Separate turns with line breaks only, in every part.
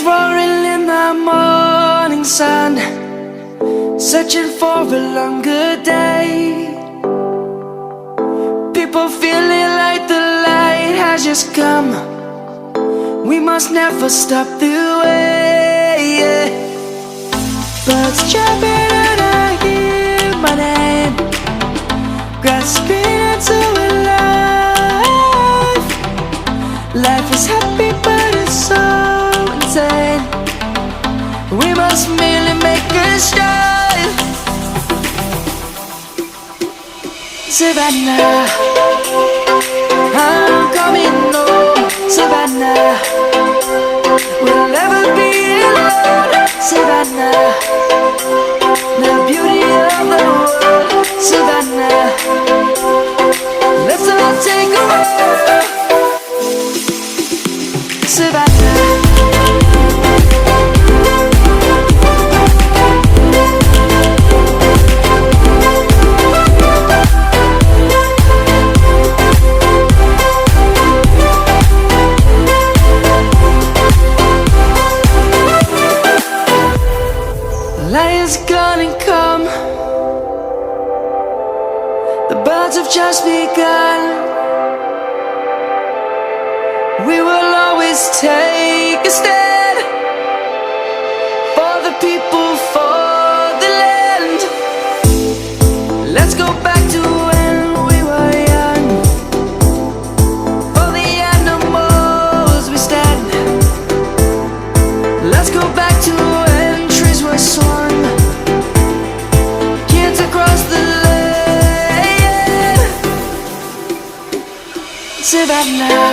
roaring in the morning sun, searching for a longer day. People feeling like the light has just come. We must never stop the way, yeah. Birds chirping and I hear my name, grasping into a life. Life is happy but it's so insane. We must merely make a start. Savannah, I'm coming home. Savannah, we'll never be alone. Savannah, the beauty of the world. Savannah, let's all take a walk. Savannah, lion's gonna come. The birds have just begun. We will always take a stand for the people, for the land. Let's go back to when we were young. For the animals we stand. Let's go back to when trees were swung, kids across the land. Savannah,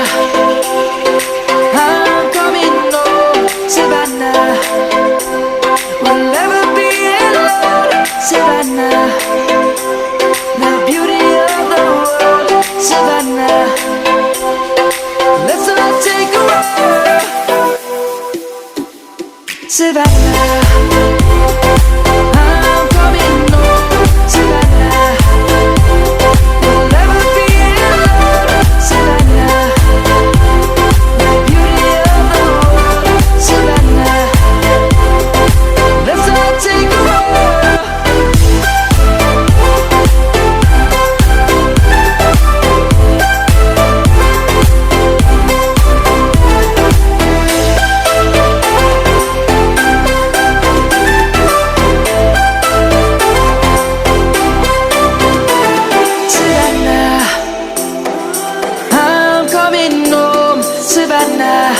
I'm coming home. Savannah, we'll never be alone. Savannah, the beauty of the world. Savannah, let's all take a walk. Savannah, I'm coming home. Savannah, we'll never be alone. Savannah, the beauty of the world. Savannah, let's all take a walk. Savannah, I'm coming home. Savannah,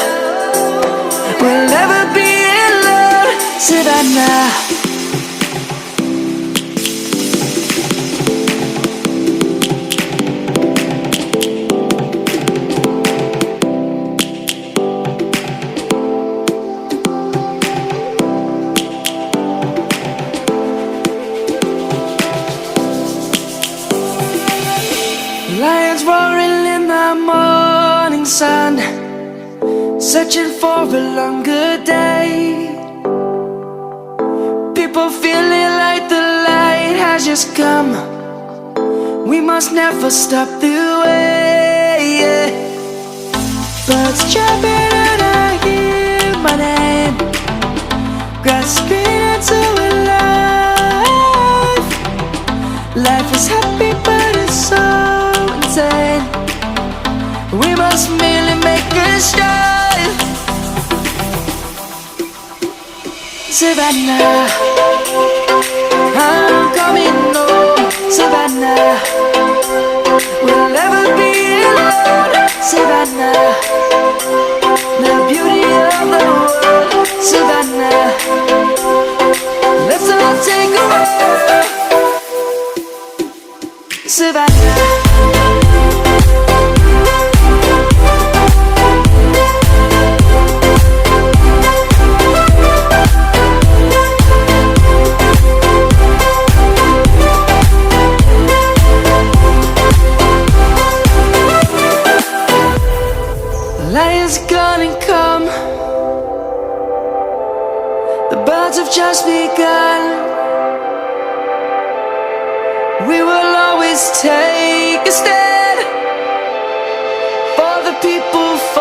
we'll never be alone. Savannah, lions roaring in the morning sun, searching for a longer day. People feeling like the light has just come. We must never stop the way, yeah. Birds chirping and I hear my name, grasping into a life. Life is happy but it's so insane. We must merely make a start. Savannah, I'm coming home. Savannah, we'll never be alone. Savannah, the beauty of the world. Savannah, let's all take a walk. Savannah, lion's gonna come. The birds have just begun. We will always take